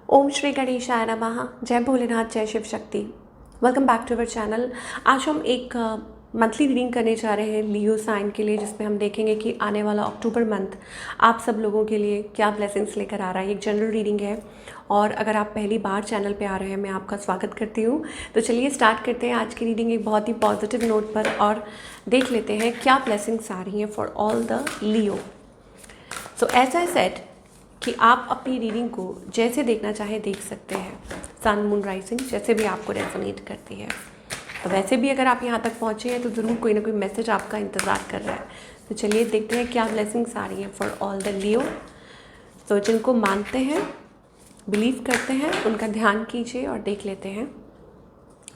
ओम श्री गणेशाय नमः। जय भोलेनाथ, जय Shiv Shakti. Welcome back to our channel. आज हम एक मंथली रीडिंग करने जा रहे हैं लियो साइन के लिए, जिसमें हम देखेंगे कि आने वाला अक्टूबर मंथ आप सब लोगों के लिए क्या ब्लेसिंग्स लेकर आ रहा है। एक जनरल रीडिंग है और अगर आप पहली बार चैनल पे आ रहे हैं, मैं आपका स्वागत करती हूँ। तो चलिए स्टार्ट करते हैं आज की रीडिंग एक बहुत ही पॉजिटिव नोट पर और देख लेते हैं क्या ब्लेसिंग्स आ रही हैं for all the Leo. So as I said कि आप अपनी रीडिंग को जैसे देखना चाहें देख सकते हैं, सन मून राइजिंग जैसे भी आपको रेजोनेट करती है। तो वैसे भी अगर आप यहाँ तक पहुँचे हैं तो ज़रूर कोई ना कोई मैसेज आपका इंतज़ार कर रहा है। तो चलिए देखते हैं क्या ब्लेसिंग्स आ रही हैं फॉर ऑल द लियो। तो जिनको मानते हैं, बिलीव करते हैं, उनका ध्यान कीजिए और देख लेते हैं।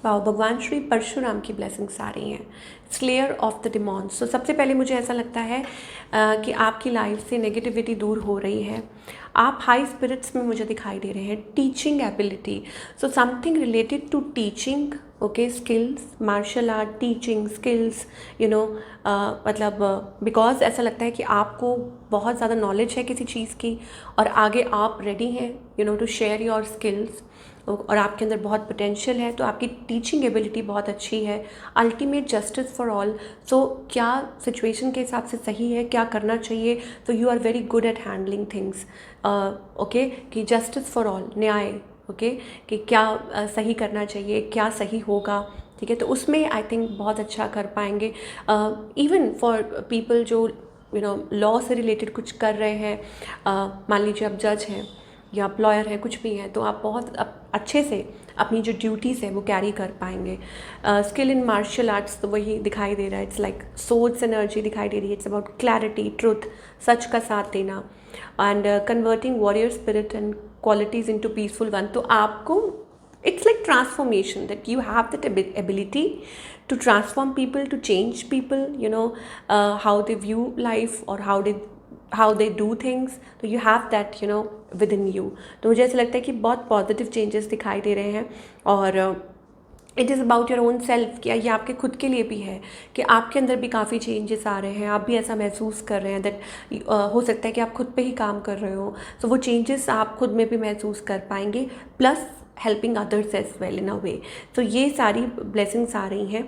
वाओ, भगवान श्री परशुराम की ब्लेसिंग्स आ रही हैं, स्लेयर ऑफ द डिमॉन्स। तो सबसे पहले मुझे ऐसा लगता है कि आपकी लाइफ से नेगेटिविटी दूर हो रही है। आप हाई स्पिरिट्स में मुझे दिखाई दे रहे हैं। Teaching ability, so something related to teaching, okay, skills, martial art, teaching skills, मतलब बिकॉज ऐसा लगता है कि आपको बहुत ज़्यादा नॉलेज है किसी चीज़ की और आगे आप रेडी हैं टू शेयर योर स्किल्स और आपके अंदर बहुत पोटेंशियल है। तो आपकी टीचिंग एबिलिटी बहुत अच्छी है। अल्टीमेट जस्टिस फॉर ऑल, सो क्या सिचुएशन के हिसाब से सही है, क्या करना चाहिए, तो you are very good at handling things, okay, कि जस्टिस फॉर ऑल, न्याय, ओके, कि क्या सही करना चाहिए, क्या सही होगा, ठीक है। तो उसमें आई थिंक बहुत अच्छा कर पाएंगे। इवन फॉर पीपल जो लॉ से रिलेटेड कुछ कर रहे हैं, मान लीजिए आप जज हैं या लॉयर है, कुछ भी है, तो आप बहुत अच्छे से अपनी जो ड्यूटीज़ है वो कैरी कर पाएंगे। स्किल इन मार्शल आर्ट्स, तो वही दिखाई दे रहा है, इट्स लाइक सोर्ड्स एनर्जी दिखाई दे रही है। इट्स अबाउट क्लैरिटी, ट्रुथ, सच का साथ देना and converting warrior spirit and qualities into peaceful one. तो आपको it's like transformation, that you have that ability to transform people, to change people, how they view life or how they do things. तो you have that within you. तो मुझे ऐसा लगता है कि बहुत पॉजिटिव चेंजेस दिखाई दे रहे हैं और it is about your own self. क्या ये आपके खुद के लिए भी है कि आपके अंदर भी काफ़ी चेंजेस आ रहे हैं, आप भी ऐसा महसूस कर रहे हैं दैट हो सकता है कि आप खुद पे ही काम कर रहे हो, तो वो चेंजेस आप खुद में भी महसूस कर पाएंगे, plus helping others as well in a way. तो ये सारी ब्लेसिंग्स आ रही हैं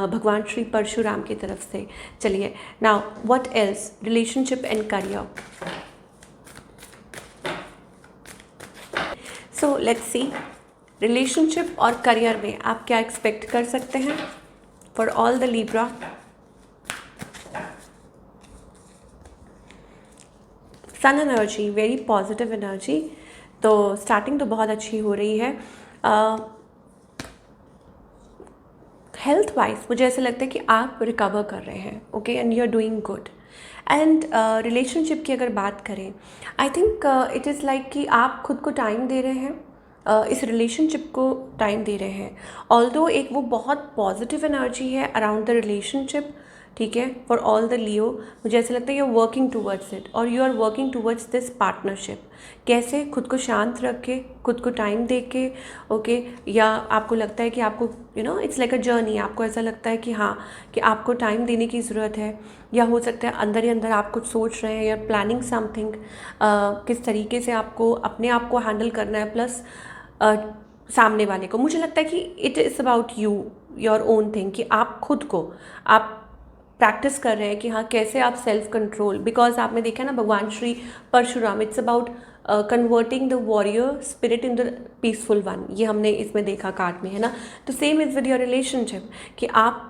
भगवान श्री परशुराम की तरफ से। चलिए now what else, relationship and career. So let's see, relationship और करियर में आप क्या एक्सपेक्ट कर सकते हैं for all the Libra. Sun energy, very positive energy. तो स्टार्टिंग तो बहुत अच्छी हो रही है। हेल्थ वाइज मुझे ऐसा लगता है कि आप रिकवर कर रहे हैं, okay, and you are doing good. And relationship की अगर बात करें, I think it is like कि आप खुद को टाइम दे रहे हैं, इस रिलेशनशिप को टाइम दे रहे हैं। ऑल्दो एक वो बहुत पॉजिटिव एनर्जी है अराउंड द रिलेशनशिप, ठीक है, फॉर ऑल द लियो। मुझे ऐसा लगता है you are working towards it और you are working towards this partnership. कैसे? खुद को शांत रख के, खुद को टाइम दे के, ओके, या आपको लगता है कि आपको इट्स लाइक अ जर्नी, आपको ऐसा लगता है कि हाँ, कि आपको टाइम देने की ज़रूरत है, या हो सकता है अंदर ही अंदर आप कुछ सोच रहे हैं या प्लानिंग समथिंग, किस तरीके से आपको अपने आप को हैंडल करना है, प्लस सामने वाले को। मुझे लगता है कि it is about you, your own thing, कि आप खुद को आप प्रैक्टिस कर रहे हैं कि हाँ, कैसे आप सेल्फ कंट्रोल, बिकॉज आपने देखा ना भगवान Shri Parshuram, it's about converting the warrior spirit in the peaceful one. ये हमने इसमें देखा कार्ड में, है ना। तो same is with your relationship, कि आप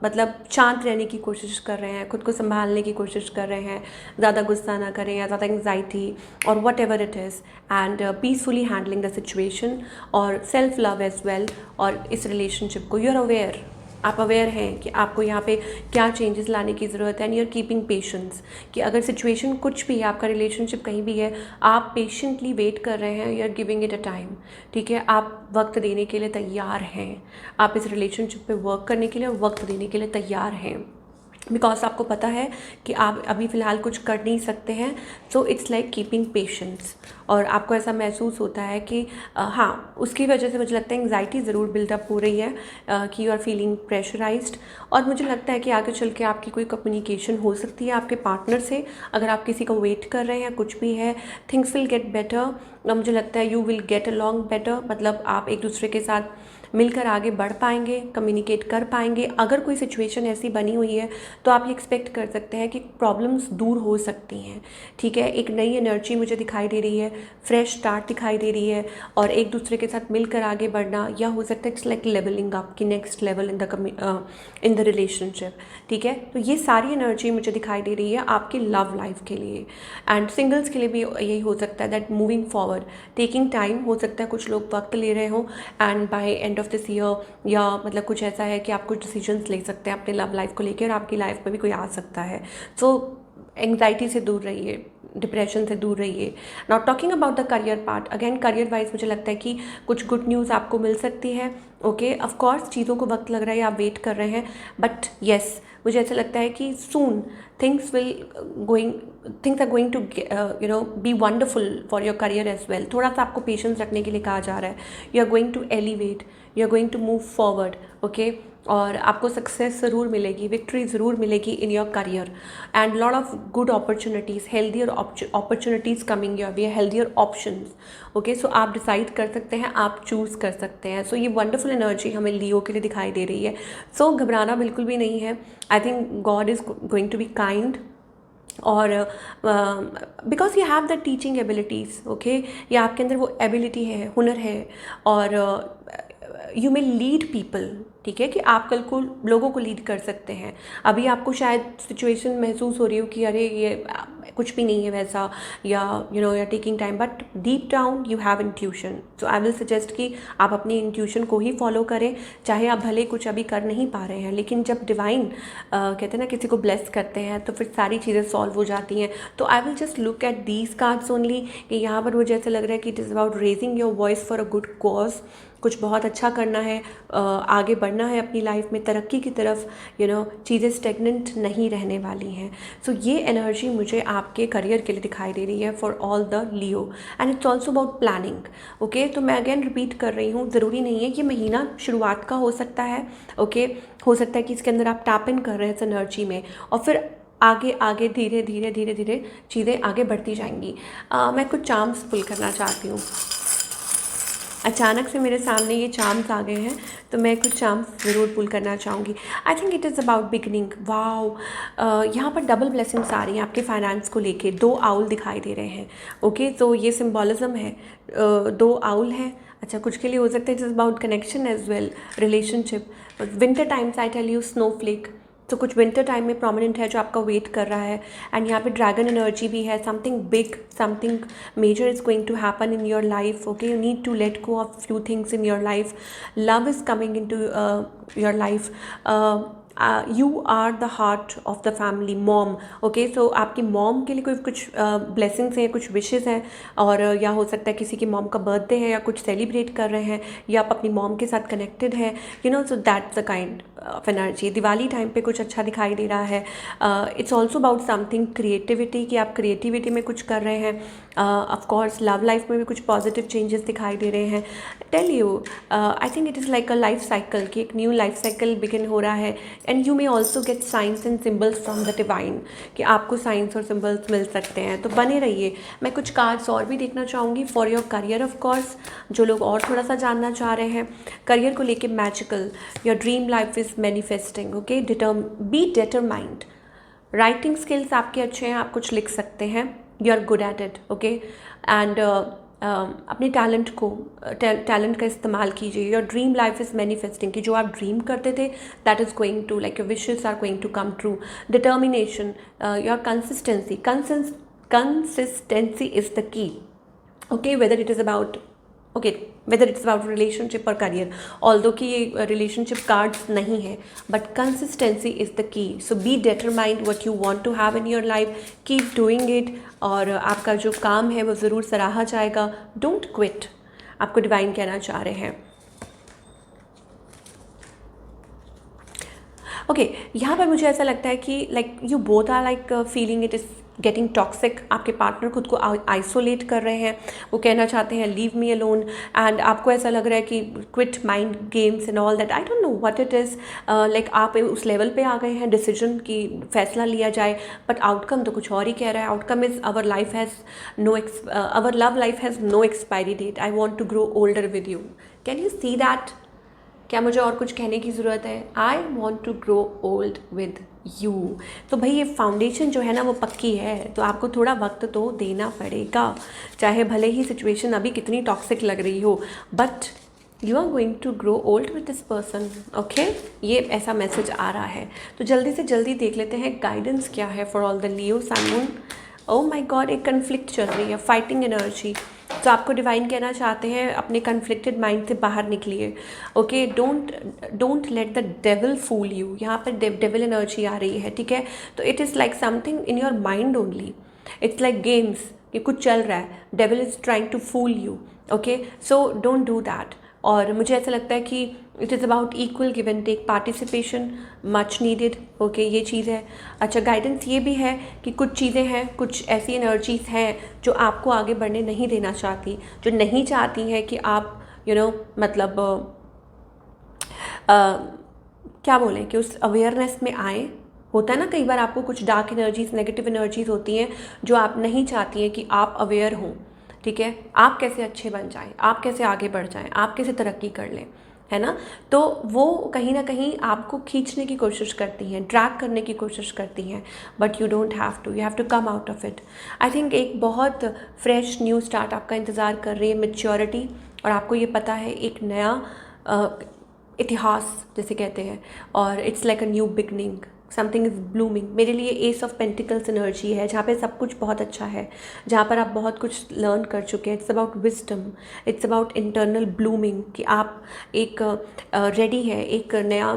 मतलब शांत रहने की कोशिश कर रहे हैं, खुद को संभालने की कोशिश कर रहे हैं, ज़्यादा गुस्सा ना करें या ज़्यादा एंग्जाइटी और what ever it is, and peacefully handling the situation और सेल्फ लव एज वेल। और इस रिलेशनशिप को यू आर अवेयर, आप अवेयर हैं कि आपको यहाँ पे क्या चेंजेस लाने की ज़रूरत है, and you are keeping patience, कि अगर सिचुएशन कुछ भी है, आपका रिलेशनशिप कहीं भी है, आप पेशेंटली वेट कर रहे हैं, you are giving it a time, ठीक है। आप वक्त देने के लिए तैयार हैं, आप इस रिलेशनशिप पे वर्क करने के लिए वक्त देने के लिए तैयार हैं। बिकॉज आपको पता है कि आप अभी फ़िलहाल कुछ कर नहीं सकते हैं, so it's like keeping patience. और आपको ऐसा महसूस होता है कि हाँ, उसकी वजह से मुझे लगता है एंग्जाइटी ज़रूर बिल्डअप हो रही है, कि यू आर फीलिंग प्रेशराइज्ड। और मुझे लगता है कि आगे चल के आपकी कोई कम्युनिकेशन हो सकती है आपके पार्टनर से, अगर आप किसी को वेट कर रहे हैं, कुछ भी है, थिंग्स विल गेट बेटर। मुझे लगता है you will get along better, मतलब आप एक दूसरे के साथ मिलकर आगे बढ़ पाएंगे, कम्युनिकेट कर पाएंगे। अगर कोई सिचुएशन ऐसी बनी हुई है तो आप ये एक्सपेक्ट कर सकते हैं कि प्रॉब्लम्स दूर हो सकती हैं, ठीक है। एक नई एनर्जी मुझे दिखाई दे रही है, फ्रेश स्टार्ट दिखाई दे रही है, और एक दूसरे के साथ मिलकर आगे बढ़ना, या हो सकता है इट्स लाइक लेवलिंग अप की next level in the relationship, ठीक है। तो ये सारी एनर्जी मुझे दिखाई दे रही है आपकी लव लाइफ के लिए। एंड सिंगल्स के लिए भी यही हो सकता है that moving forward taking time, हो सकता है कुछ लोग वक्त ले रहे हों, and by end of this year या मतलब कुछ ऐसा है कि आप कुछ डिसीजंस ले सकते हैं अपने लव लाइफ को लेकर, और आपकी लाइफ में भी कोई आ सकता है। सो एंग्जाइटी से दूर रहिए, डिप्रेशन से दूर रहिए। Now talking about the career part, again career wise मुझे लगता है कि कुछ गुड न्यूज़ आपको मिल सकती है। ओके, ऑफ कोर्स चीज़ों को वक्त लग रहा है, आप वेट कर रहे हैं, बट येस मुझे ऐसा लगता है कि soon things are going to be wonderful for your career as well. थोड़ा सा आपको पेशेंस रखने के लिए कहा जा रहा है। You are going to elevate, you are going to move forward, okay. और आपको सक्सेस ज़रूर मिलेगी, विक्ट्री ज़रूर मिलेगी in your career, and lot of good opportunities, healthier opportunities coming your way, healthier options, okay. So आप decide कर सकते हैं, आप चूज़ कर सकते हैं। सो ये वंडरफुल एनर्जी हमें लियो के लिए दिखाई दे रही है। सो घबराना बिल्कुल भी नहीं है। I think God is going to be kind, और because you have the teaching abilities, okay. या आपके अंदर वो एबिलिटी है, हुनर है, और यू मे लीड पीपल, ठीक है, कि आप कल को लोगों को लीड कर सकते हैं। अभी आपको शायद सिचुएशन महसूस हो रही हो कि अरे ये कुछ भी नहीं है वैसा, या you are taking time, but deep down you have intuition. So I will suggest कि आप अपनी इंट्यूशन को ही फॉलो करें, चाहे आप भले कुछ अभी कर नहीं पा रहे हैं, लेकिन जब डिवाइन कहते हैं ना किसी को ब्लेस करते हैं तो फिर सारी चीज़ें सॉल्व हो जाती हैं। तो I will just look at these cards only, कि यहाँ पर मुझे ऐसा लग रहा है कि it is about raising your voice for a good cause. कुछ बहुत अच्छा करना है, आगे बढ़ना है अपनी लाइफ में तरक्की की तरफ, चीज़ें स्टेगनेंट नहीं रहने वाली हैं। सो ये एनर्जी मुझे आपके करियर के लिए दिखाई दे रही है for all the Leo, and it's also about planning, okay. तो मैं अगेन रिपीट कर रही हूँ, ज़रूरी नहीं है, ये महीना शुरुआत का हो सकता है, ओके। हो सकता है कि इसके अंदर आप टैप इन कर रहे हैं इस एनर्जी में, और फिर आगे आगे धीरे धीरे धीरे धीरे चीज़ें आगे बढ़ती जाएंगी। मैं कुछ चार्म्स पुल करना चाहती हूँ। अचानक से मेरे सामने ये चार्म्स आ गए हैं, तो मैं कुछ चार्म्स ज़रूर पुल करना चाहूँगी। आई think it is about beginning. Wow, यहाँ पर डबल ब्लेसिंग्स आ रही हैं आपके फाइनेंस को लेके। 2 आउल दिखाई दे रहे हैं, ओके। तो ये सिम्बॉलिज्म है, 2 आउल हैं। अच्छा, कुछ के लिए हो सकता है it is about connection as well, relationship. Winter times I tell you snowflake, तो कुछ विंटर टाइम में प्रोमिनेंट है जो आपका वेट कर रहा है। एंड यहाँ पे ड्रैगन एनर्जी भी है, something big, something major is going to happen in your life, okay. You need to let go of few things in your life. Love is coming into your life. You are the heart of the family, mom, okay. So आपकी mom के लिए कोई कुछ blessings हैं, कुछ wishes हैं, और या हो सकता है किसी की मॉम का बर्थडे है या कुछ सेलिब्रेट कर रहे हैं, या आप अपनी मॉम के साथ कनेक्टेड हैं, so that's the kind of energy. Diwali time पे कुछ अच्छा दिखाई दे रहा है। It's also about something creativity, कि आप क्रिएटिविटी में कुछ कर रहे हैं। ऑफकोर्स लव लाइफ में भी कुछ पॉजिटिव चेंजेस दिखाई दे रहे हैं। Tell you, I think it is like a life cycle, कि एक न्यू लाइफ साइकिल बिगिन हो रहा है। And you may also get signs and symbols from the divine, कि आपको साइंस और सिम्बल्स मिल सकते हैं। तो बने रहिए। मैं कुछ कार्ड्स और भी देखना चाहूँगी for your career, of course, जो लोग और थोड़ा सा जानना चाह रहे हैं करियर को लेके। Magical, your dream life is manifesting, okay. Be determined. Writing skills आपके अच्छे हैं, आप कुछ लिख सकते हैं, you are good at it, okay. And अपने टैलेंट का इस्तेमाल कीजिए। Your dream life is manifesting, कि जो आप ड्रीम करते थे that is going to, like your wishes are going to come true. Determination, your consistency is the key, okay. Whether it is about relationship और career, although कि ये relationship cards नहीं है, but consistency is the key. So be determined what you want to have in your life, keep doing it, और आपका जो काम है वो ज़रूर सराहा जाएगा। डोंट क्विट, आपको डिवाइन कहना चाह रहे हैं। ओके, यहाँ पर मुझे ऐसा लगता है कि like you both are like feeling it is getting toxic. आपके पार्टनर खुद को आइसोलेट कर रहे हैं, वो कहना चाहते हैं लीव मी अलोन, एंड आपको ऐसा लग रहा है कि quit mind games and all that. I don't know what it is, like आप उस लेवल पे आ गए हैं डिसीजन की फैसला लिया जाए, बट आउटकम तो कुछ और ही कह रहा है। Outcome is our life has no our love life has no expiry date, I want to grow older with you. Can you see that? क्या मुझे और कुछ कहने की ज़रूरत है? I want to grow old with you. तो भाई ये फाउंडेशन जो है ना वो पक्की है, तो आपको थोड़ा वक्त तो देना पड़ेगा, चाहे भले ही सिचुएशन अभी कितनी टॉक्सिक लग रही हो, but you are going to grow old with this person. Okay, ये ऐसा मैसेज आ रहा है। तो जल्दी से जल्दी देख लेते हैं गाइडेंस क्या है for all the Leo sun moon. Oh my God, एक कन्फ्लिक्ट चल रही है, फाइटिंग एनर्जी। तो आपको डिवाइन कहना चाहते हैं अपने कन्फ्लिक्टेड माइंड से बाहर निकलिए। Okay, don't let the devil fool you. यहाँ पर डेविल एनर्जी आ रही है, ठीक है। तो it is like something in your mind only, it's like games कि कुछ चल रहा है, devil is trying to fool you. Okay, so don't do that. और मुझे ऐसा लगता है कि it is about equal give and take, participation much needed. Okay, ये चीज़ है। अच्छा, गाइडेंस ये भी है कि कुछ चीज़ें हैं, कुछ ऐसी एनर्जीज़ हैं जो आपको आगे बढ़ने नहीं देना चाहती, जो नहीं चाहती हैं कि आप मतलब क्या बोलें कि उस अवेयरनेस में आए। होता है ना कई बार आपको कुछ डार्क एनर्जीज, नेगेटिव एनर्जीज होती हैं जो आप नहीं चाहती हैं कि आप अवेयर हों, ठीक है। आप कैसे अच्छे बन जाएं, आप कैसे आगे बढ़ जाएं, आप कैसे तरक्की कर लें, है ना। तो वो कहीं ना कहीं आपको खींचने की कोशिश करती हैं, ड्रैग करने की कोशिश करती हैं, but you don't have to, you have to come out of it. I think एक बहुत फ्रेश न्यू स्टार्ट आपका इंतज़ार कर रही है, मैच्योरिटी, और आपको ये पता है एक नया इतिहास जैसे कहते हैं, और it's like a new beginning, something is blooming. मेरे लिए एस ऑफ पेंटिकल्स एनर्जी है, जहाँ पे सब कुछ बहुत अच्छा है, जहाँ पर आप बहुत कुछ लर्न कर चुके हैं। It's about wisdom, it's about internal blooming, कि आप एक रेडी है, एक नया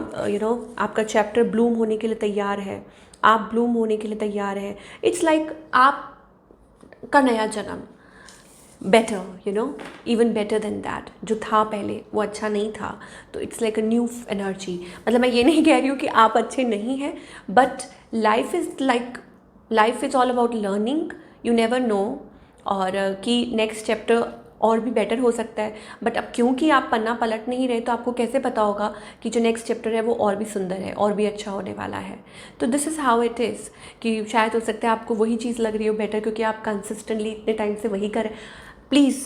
आपका चैप्टर ब्लूम होने के लिए तैयार है, आप ब्लूम होने के लिए तैयार हैं। इट्स लाइक आपका नया जन्म, better, even better than that. जो था पहले वो अच्छा नहीं था, तो it's like a new energy. मतलब मैं ये नहीं कह रही हूँ कि आप अच्छे नहीं हैं, but life is all about learning, you never know, और कि नेक्स्ट चैप्टर और भी बेटर हो सकता है। बट अब क्योंकि आप पन्ना पलट नहीं रहे, तो आपको कैसे पता होगा कि जो नेक्स्ट चैप्टर है वो और भी सुंदर है, और भी अच्छा होने वाला है। तो this is how it is, कि शायद हो सकता है आपको वही चीज़ लग रही हो बेटर, क्योंकि आप कंसिस्टेंटली इतने टाइम से वही करें। प्लीज़,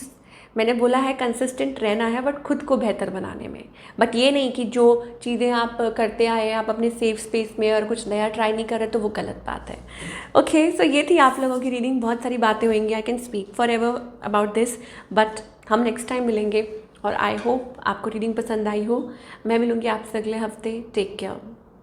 मैंने बोला है कंसिस्टेंट रहना है, बट खुद को बेहतर बनाने में। बट ये नहीं कि जो चीज़ें आप करते आए, आप अपने सेफ स्पेस में और कुछ नया ट्राई नहीं कर रहे, तो वो गलत बात है। ओके, सो ये थी आप लोगों की रीडिंग। बहुत सारी बातें होंगी, I can speak for ever about this, but हम नेक्स्ट टाइम मिलेंगे, और आई होप आपको रीडिंग पसंद आई हो। मैं मिलूँगी आपसे अगले हफ्ते। Take care.